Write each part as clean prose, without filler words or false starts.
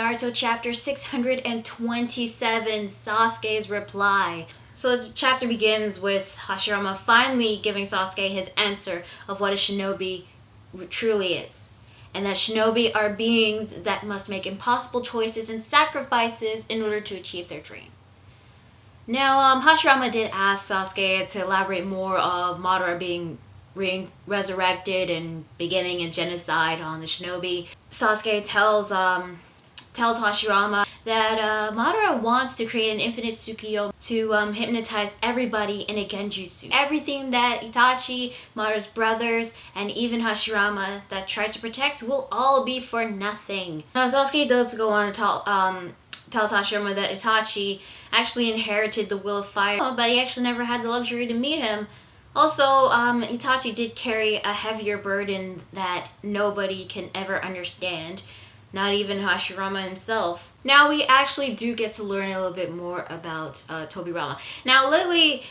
Naruto chapter 627, Sasuke's reply. So the chapter begins with Hashirama finally giving Sasuke his answer of what a shinobi truly is. And that shinobi are beings that must make impossible choices and sacrifices in order to achieve their dream. Now, Hashirama did ask Sasuke to elaborate more of Madara being resurrected and beginning a genocide on the shinobi. Sasuke tells Hashirama that Madara wants to create an infinite Tsukiyo to hypnotize everybody in a genjutsu. Everything that Itachi, Madara's brothers, and even Hashirama that tried to protect will all be for nothing. Now Sasuke does go on to tells Hashirama that Itachi actually inherited the will of fire, but he actually never had the luxury to meet him. Also, Itachi did carry a heavier burden that nobody can ever understand. Not even Hashirama himself. Now we actually do get to learn a little bit more about Tobirama. Now lately,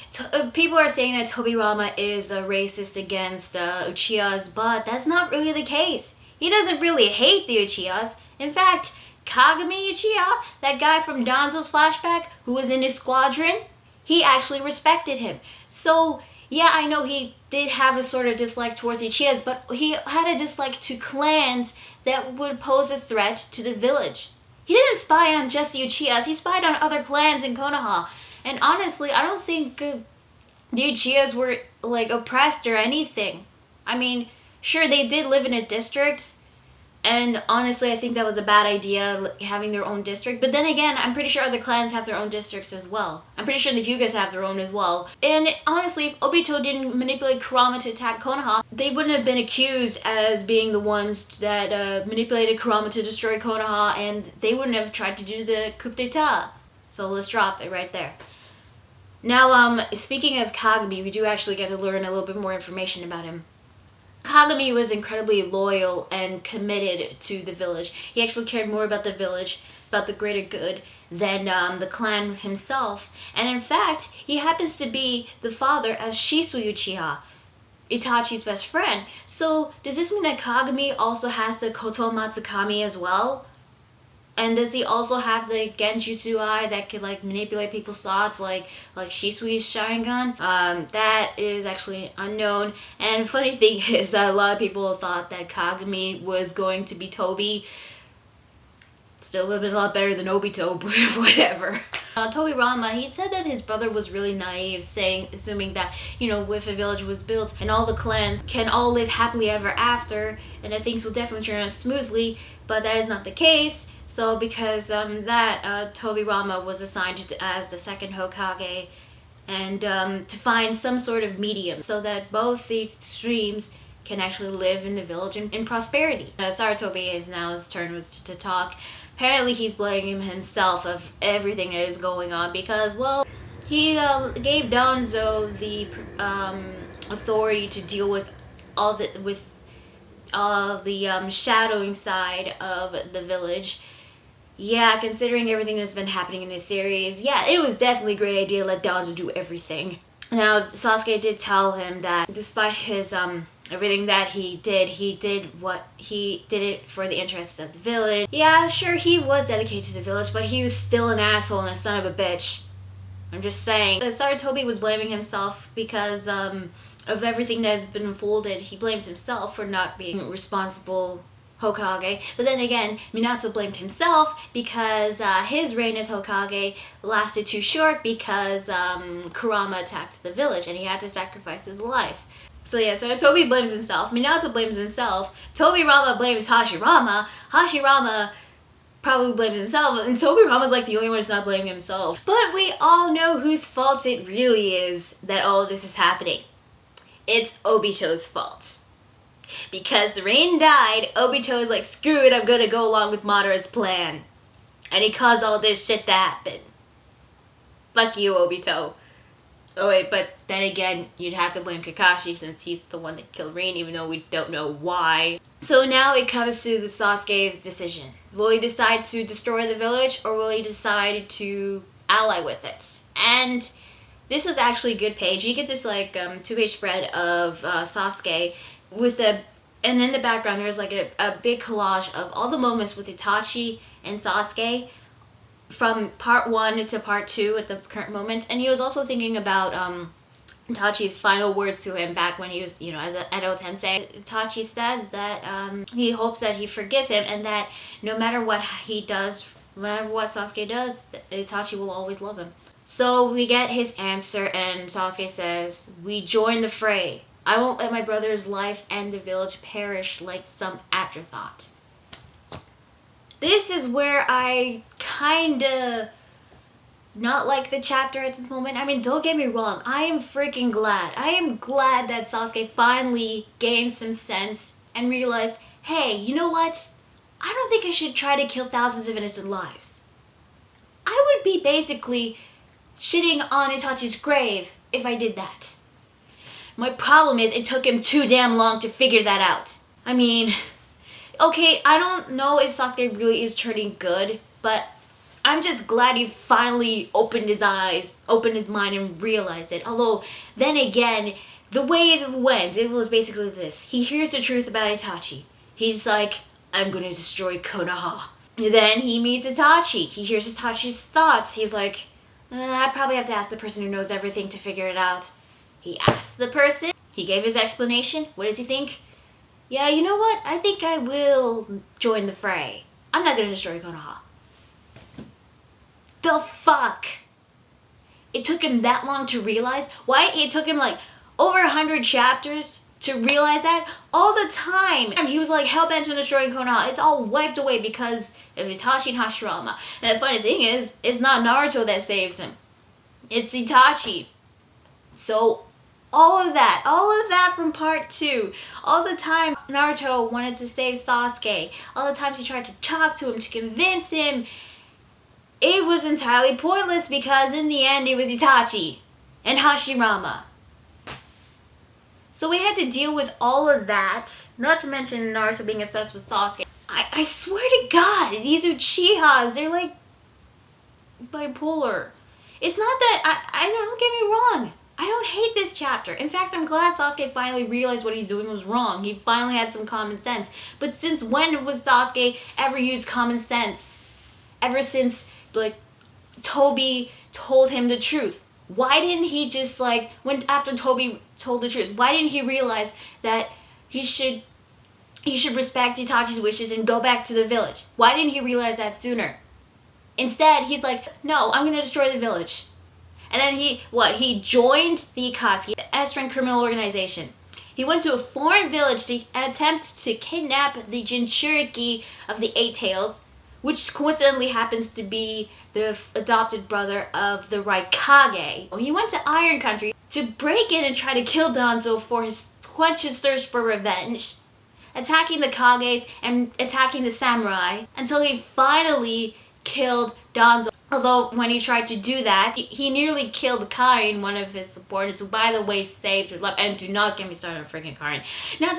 people are saying that Tobirama is a racist against Uchihas, but that's not really the case. He doesn't really hate the Uchihas. In fact, Kagami Uchiha, that guy from Danzo's flashback who was in his squadron, he actually respected him. So yeah, I know he did have a sort of dislike towards the Uchihas, but he had a dislike to clans that would pose a threat to the village. He didn't spy on just the Uchihas, he spied on other clans in Konoha. And honestly, I don't think the Uchihas were like oppressed or anything. I mean, sure, they did live in a district, and honestly, I think that was a bad idea, having their own district. But then again, I'm pretty sure other clans have their own districts as well. I'm pretty sure the Hyugas have their own as well. And honestly, if Obito didn't manipulate Kurama to attack Konoha, they wouldn't have been accused as being the ones that manipulated Kurama to destroy Konoha, and they wouldn't have tried to do the coup d'etat. So let's drop it right there. Now, speaking of Kagami, we do actually get to learn a little bit more information about him. Kagami was incredibly loyal and committed to the village. He actually cared more about the village, about the greater good, than the clan himself. And in fact, he happens to be the father of Shisui Uchiha, Itachi's best friend. So does this mean that Kagami also has the Koto Matsukami as well? And does he also have the Genjutsu eye that could like manipulate people's thoughts like Shisui's Sharingan? That is actually unknown. And funny thing is that a lot of people thought that Kagami was going to be Tobi. Still would have been a lot better than Obito, but whatever. Tobirama, he said that his brother was really naive, assuming that, you know, if a village was built and all the clans can all live happily ever after, and that things will definitely turn out smoothly, but that is not the case. So because Tobirama was assigned as the second Hokage, and to find some sort of medium so that both the extremes can actually live in the village in prosperity. Sarutobi is now his turn was to talk. Apparently he's blaming himself of everything that is going on because, well, he gave Danzo the authority to deal with all the shadowing side of the village. Yeah, considering everything that's been happening in this series, yeah, it was definitely a great idea to let Danzo do everything. Now, Sasuke did tell him that despite his everything that he did it for the interests of the village. Yeah, sure, he was dedicated to the village, but he was still an asshole and a son of a bitch. I'm just saying. Sarutobi was blaming himself because of everything that has been unfolded. He blames himself for not being responsible Hokage, but then again, Minato blamed himself because his reign as Hokage lasted too short because Kurama attacked the village and he had to sacrifice his life. So yeah, so Tobi blames himself, Minato blames himself, Tobirama blames Hashirama, Hashirama probably blames himself, and Tobirama's like the only one who's not blaming himself. But we all know whose fault it really is that all of this is happening. It's Obito's fault. Because the rain died, Obito is like, screw it, I'm gonna go along with Madara's plan. And he caused all this shit to happen. Fuck you, Obito. Oh wait, but then again, you'd have to blame Kakashi since he's the one that killed Rain, even though we don't know why. So now it comes to the Sasuke's decision. Will he decide to destroy the village, or will he decide to ally with it? And this was actually a good page. You get this like 2-page spread of Sasuke with and in the background there's like a big collage of all the moments with Itachi and Sasuke from part 1 to part 2 at the current moment. And he was also thinking about Itachi's final words to him back when he was, as an Edo Tensei. Itachi says that he hopes that he forgive him, and that no matter what he does, no matter what Sasuke does, Itachi will always love him. So we get his answer, and Sasuke says, "We join the fray. I won't let my brother's life and the village perish like some afterthought." This is where I kinda not like the chapter at this moment. I mean, don't get me wrong, I am freaking glad. I am glad that Sasuke finally gained some sense and realized, hey, you know what? I don't think I should try to kill thousands of innocent lives. I would be basically shitting on Itachi's grave if I did that. My problem is it took him too damn long to figure that out. I mean, okay, I don't know if Sasuke really is turning good, but I'm just glad he finally opened his eyes, opened his mind, and realized it. Although, then again, the way it went, it was basically this. He hears the truth about Itachi. He's like, I'm gonna destroy Konoha. Then he meets Itachi. He hears Itachi's thoughts. He's like, I probably have to ask the person who knows everything to figure it out. He asks the person. He gave his explanation. What does he think? Yeah, you know what? I think I will join the fray. I'm not gonna destroy Konoha. The fuck? It took him that long to realize? Why? It took him like over 100 chapters to realize that? All the time. He was like hell-bent on destroying Konoha. It's all wiped away because of Itachi and Hashirama. And the funny thing is, it's not Naruto that saves him. It's Itachi. So all of that from part 2, all the time Naruto wanted to save Sasuke, all the times he tried to talk to him, to convince him, it was entirely pointless because in the end it was Itachi and Hashirama. So we had to deal with all of that, not to mention Naruto being obsessed with Sasuke. I swear to God, these Uchihas, they're like bipolar. It's not that, I don't get me wrong, I don't hate this chapter. In fact, I'm glad Sasuke finally realized what he's doing was wrong. He finally had some common sense. But since when was Sasuke ever used common sense? Ever since, like, Toby told him the truth. Why didn't he just, like, after Toby told the truth, why didn't he realize that he should respect Itachi's wishes and go back to the village? Why didn't he realize that sooner? Instead, he's like, no, I'm gonna destroy the village. And then he joined the Akatsuki, the S-rank criminal organization. He went to a foreign village to attempt to kidnap the Jinchuriki of the Eight Tails, which coincidentally happens to be the adopted brother of the Raikage. He went to Iron Country to break in and try to kill Danzo for quench his thirst for revenge, attacking the Kages and attacking the samurai until he finally killed Danzo. Although when he tried to do that, he nearly killed Karin, one of his subordinates, who by the way saved her life. And do not get me started on freaking Karin. Not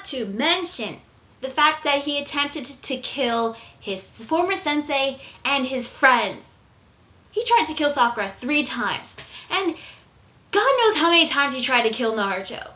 to mention the fact that he attempted to kill his former sensei and his friends. He tried to kill Sakura 3 times. And God knows how many times he tried to kill Naruto.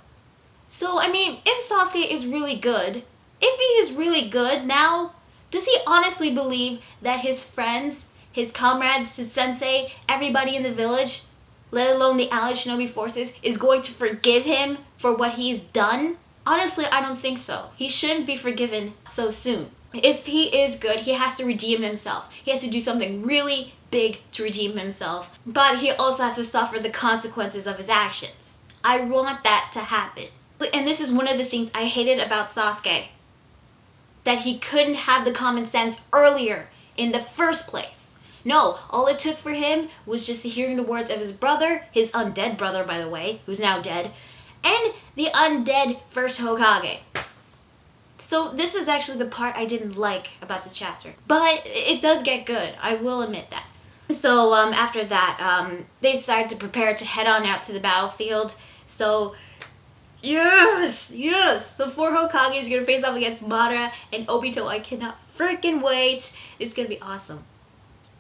So, I mean, if Sasuke is really good, if he is really good now, does he honestly believe that his friends, his comrades, his sensei, everybody in the village, let alone the allied shinobi forces, is going to forgive him for what he's done? Honestly, I don't think so. He shouldn't be forgiven so soon. If he is good, he has to redeem himself. He has to do something really big to redeem himself. But he also has to suffer the consequences of his actions. I want that to happen. And this is one of the things I hated about Sasuke. That he couldn't have the common sense earlier in the first place. No, all it took for him was just hearing the words of his brother, his undead brother, by the way, who's now dead, and the undead first Hokage. So this is actually the part I didn't like about the chapter. But it does get good, I will admit that. So after that, they decided to prepare to head on out to the battlefield. So yes, the 4 Hokages are gonna face off against Madara and Obito. I cannot freaking wait. It's gonna be awesome.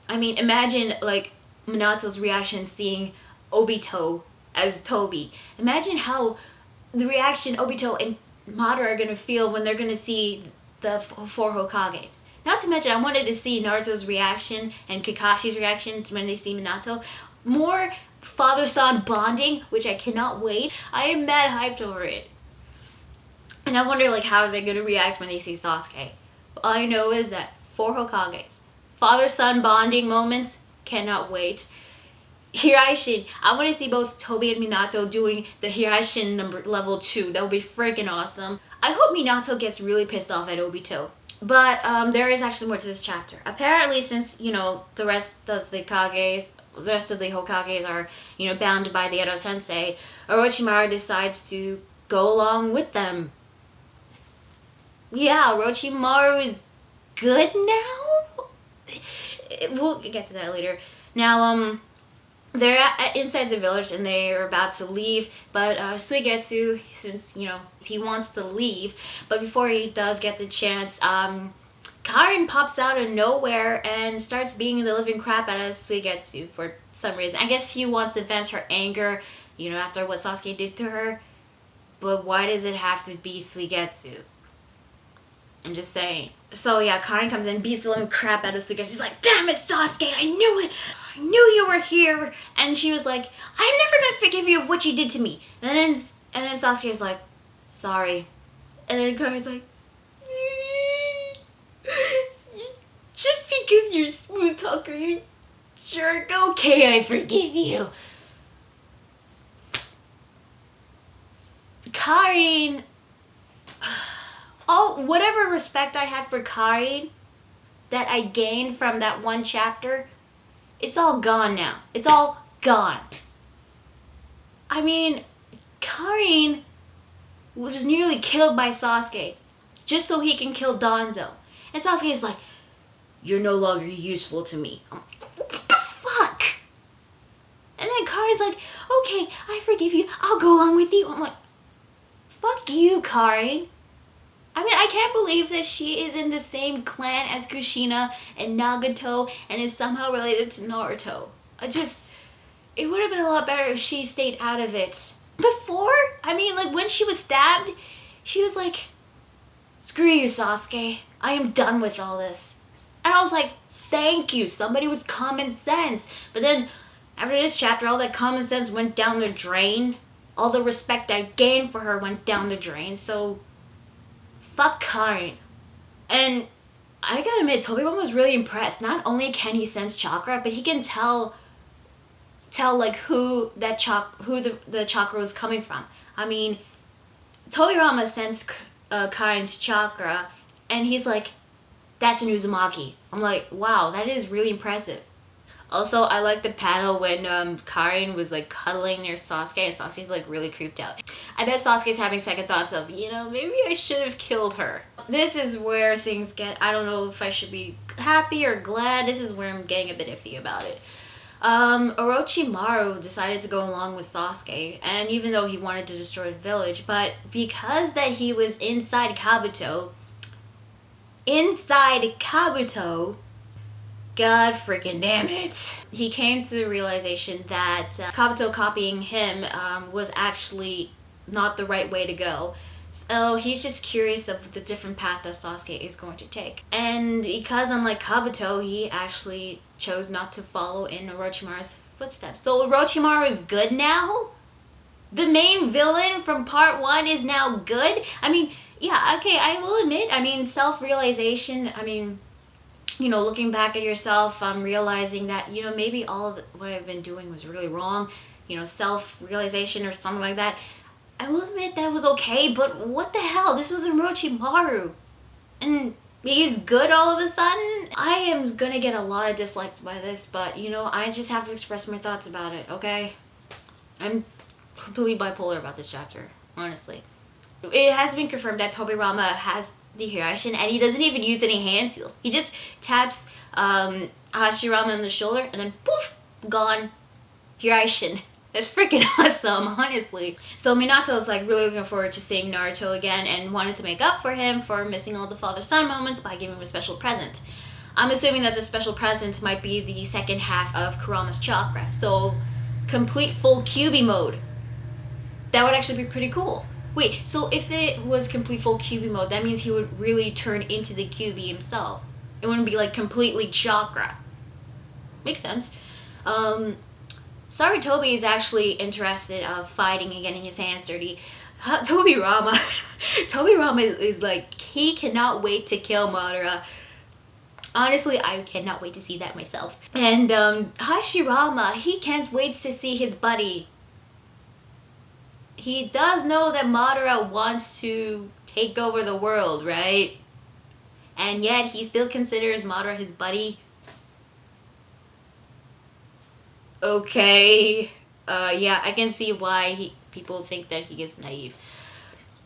I mean, imagine like Minato's reaction seeing Obito as Toby. Imagine how the reaction Obito and Madara are gonna feel when they're gonna see the 4 Hokages. Not to mention, I wanted to see Naruto's reaction and Kakashi's reaction when they see Minato. More father-son bonding, which I cannot wait. I am mad hyped over it. And I wonder like how they're gonna react when they see Sasuke. All I know is that 4 Hokages, father-son bonding moments, cannot wait. Hiraishin, I want to see both Toby and Minato doing the Hiraishin level 2. That would be freaking awesome. I hope Minato gets really pissed off at Obito. But there is actually more to this chapter. Apparently, since, you know, the rest of the Hokages are, you know, bound by the Edo Tensei, Orochimaru decides to go along with them. Yeah, Orochimaru is good now? We'll get to that later. Now, they're inside the village and they're about to leave, but Suigetsu, since, you know, he wants to leave, but before he does get the chance, Karin pops out of nowhere and starts beating the living crap out of Suigetsu for some reason. I guess she wants to vent her anger, you know, after what Sasuke did to her, but why does it have to be Suigetsu? I'm just saying. So yeah, Karin comes in, beats the living crap out of Sasuke. She's like, damn it, Sasuke, I knew it! I knew you were here! And she was like, I'm never gonna forgive you of what you did to me. And then Sasuke was like, sorry. And then Karin's like, just because you're a smooth talker, you jerk, okay, I forgive you. Karin... whatever respect I had for Karin that I gained from that one chapter, it's all gone now. It's all gone. I mean, Karin was nearly killed by Sasuke just so he can kill Danzo. And Sasuke is like, you're no longer useful to me. I'm like, what the fuck? And then Karin's like, okay, I forgive you. I'll go along with you. I'm like, fuck you, Karin. I mean, I can't believe that she is in the same clan as Kushina and Nagato and is somehow related to Naruto. It would have been a lot better if she stayed out of it. Before, I mean, like, when she was stabbed, she was like, screw you, Sasuke. I am done with all this. And I was like, thank you, somebody with common sense. But then, after this chapter, all that common sense went down the drain. All the respect I gained for her went down the drain, so... fuck Karin. And I gotta admit, Tobirama was really impressed. Not only can he sense chakra, but he can tell like who the chakra was coming from. I mean, Tobirama sensed Karin's chakra, and he's like, that's an Uzumaki. I'm like, wow, that is really impressive. Also, I like the panel when Karin was like cuddling near Sasuke and Sasuke's like really creeped out. I bet Sasuke's having second thoughts of, you know, maybe I should have killed her. This is where things get, I don't know if I should be happy or glad. This is where I'm getting a bit iffy about it. Orochimaru decided to go along with Sasuke, and even though he wanted to destroy the village, but because that he was inside Kabuto, God freaking damn it. He came to the realization that Kabuto copying him was actually not the right way to go. So he's just curious of the different path that Sasuke is going to take. And because unlike Kabuto, he actually chose not to follow in Orochimaru's footsteps. So Orochimaru is good now? The main villain from part 1 is now good? I mean, yeah, okay, I will admit, I mean, self-realization, I mean, you know, looking back at yourself, realizing that, you know, maybe all of what I've been doing was really wrong, you know, self-realization or something like that. I will admit that was okay, but what the hell? This was Orochimaru. And he's good all of a sudden? I am gonna get a lot of dislikes by this, but, you know, I just have to express my thoughts about it, okay? I'm completely bipolar about this chapter, honestly. It has been confirmed that Tobirama has the Hiraishin, and he doesn't even use any hand seals. He just taps Hashirama on the shoulder, and then poof, gone. Hiraishin. That's freaking awesome, honestly. So Minato's like really looking forward to seeing Naruto again and wanted to make up for him for missing all the father-son moments by giving him a special present. I'm assuming that the special present might be the second half of Kurama's chakra. So complete full Kyuubi mode. That would actually be pretty cool. Wait, so if it was complete full Kyuubi mode, that means he would really turn into the Kyuubi himself. It wouldn't be like completely chakra. Makes sense. Sarutobi is actually interested of fighting and getting his hands dirty. Tobirama, Tobirama is like, he cannot wait to kill Madara. Honestly, I cannot wait to see that myself. And Hashirama, he can't wait to see his buddy. He does know that Madara wants to take over the world, right? And yet he still considers Madara his buddy. Okay. Yeah, I can see why people think that he is naive.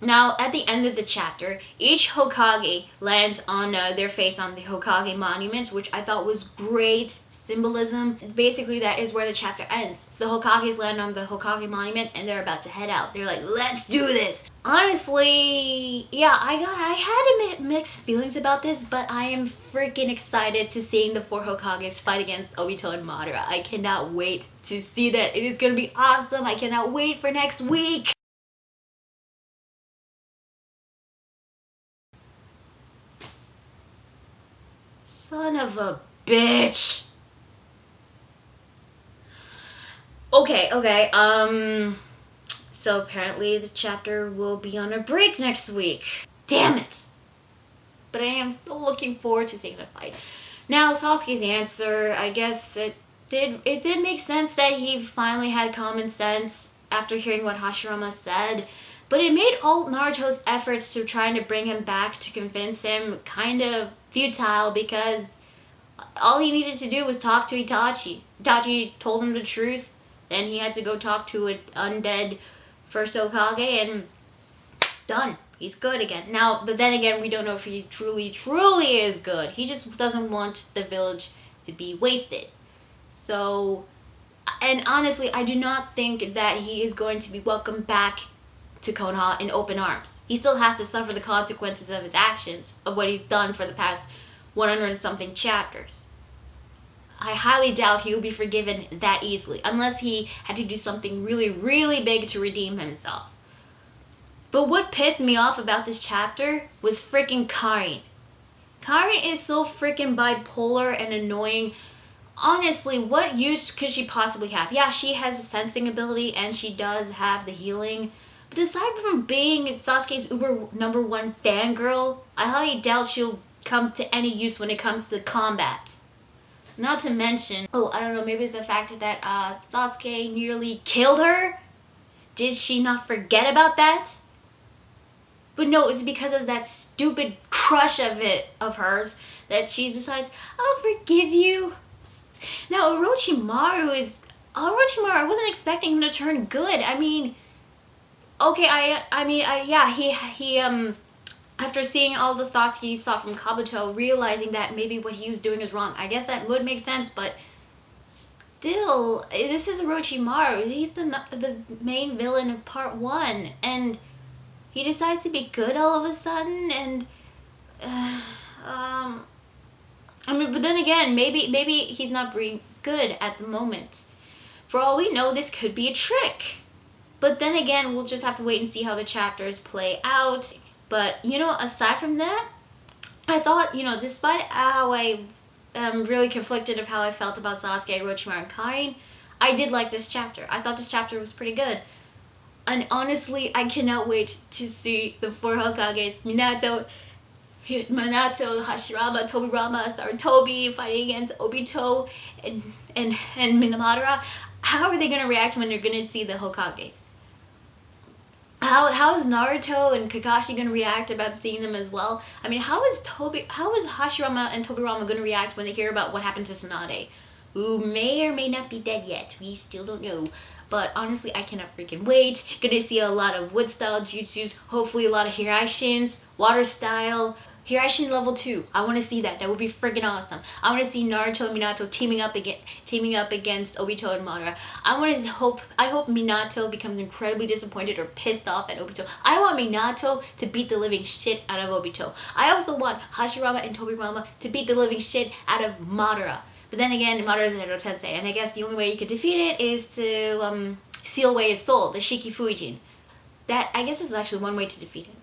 Now, at the end of the chapter, each Hokage lands on their face on the Hokage monument, which I thought was great symbolism. Basically, that is where the chapter ends. The Hokages land on the Hokage monument, and they're about to head out. They're like, let's do this! Honestly, yeah, I had mixed feelings about this, but I am freaking excited to seeing the 4 Hokages fight against Obito and Madara. I cannot wait to see that. It is gonna be awesome. I cannot wait for next week! Son of a bitch. Okay, so apparently the chapter will be on a break next week. Damn it. But I am so looking forward to seeing the fight. Now, Sasuke's answer, I guess it did make sense that he finally had common sense after hearing what Hashirama said. But it made all Naruto's efforts to trying to bring him back to convince him kind of futile, because all he needed to do was talk to Itachi. Itachi told him the truth, then he had to go talk to an undead first Hokage, and done. He's good again. Now, but then again, we don't know if he truly is good. He just doesn't want the village to be wasted. So, and honestly, I do not think that he is going to be welcomed back to Konoha in open arms. He still has to suffer the consequences of his actions, of what he's done for the past 100 and something chapters. I highly doubt he will be forgiven that easily, unless he had to do something really, really big to redeem himself. But what pissed me off about this chapter was freaking Karin. Karin is so freaking bipolar and annoying. Honestly, what use could she possibly have? Yeah, she has a sensing ability and she does have the healing. But aside from being Sasuke's uber #1 fangirl, I highly doubt she'll come to any use when it comes to combat. Not to mention, I don't know, maybe it's the fact that Sasuke nearly killed her. Did she not forget about that? But no, it's because of that stupid crush of hers that she decides, I'll forgive you. Now Orochimaru, I wasn't expecting him to turn good. I mean, okay, yeah, he after seeing all the thoughts he saw from Kabuto, realizing that maybe what he was doing is wrong, I guess that would make sense, but still, this is Orochimaru. He's the main villain of part 1, and he decides to be good all of a sudden, and I mean, but then again, maybe he's not being good at the moment. For all we know, this could be a trick. But then again, we'll just have to wait and see how the chapters play out. But, aside from that, I thought, despite how I am really conflicted of how I felt about Sasuke, Orochimaru, and Karin, I did like this chapter. I thought this chapter was pretty good. And honestly, I cannot wait to see the 4 Hokages, Minato, Hashirama, Tobirama, Sarutobi fighting against Obito and Madara. How are they going to react when they're going to see the Hokages? How is Naruto and Kakashi going to react about seeing them as well? I mean, how is Hashirama and Tobirama going to react when they hear about what happened to Tsunade, who may or may not be dead yet? We still don't know. But honestly, I cannot freaking wait. Gonna see a lot of wood style jutsus, hopefully a lot of Hiraishins, water style, Hiraishin level 2. I want to see that. That would be freaking awesome. I want to see Naruto and Minato teaming up against Obito and Madara. I hope Minato becomes incredibly disappointed or pissed off at Obito. I want Minato to beat the living shit out of Obito. I also want Hashirama and Tobirama to beat the living shit out of Madara. But then again, Madara is an Edo Tensei, and I guess the only way you could defeat it is to seal away his soul, the Shiki Fujin. That, I guess, is actually one way to defeat him.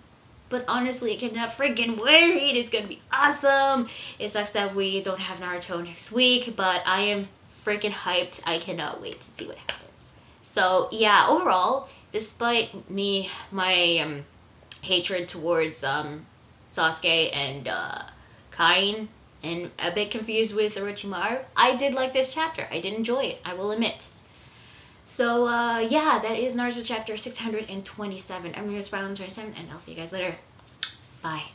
But honestly, I cannot freaking wait. It's gonna be awesome. It sucks that we don't have Naruto next week, but I am freaking hyped. I cannot wait to see what happens. So yeah, overall, despite my hatred towards Sasuke and Kain, and a bit confused with Orochimaru, I did like this chapter. I did enjoy it, I will admit. So yeah, that is Naruto chapter 627. I'm your Spiral 27, and I'll see you guys later. Bye.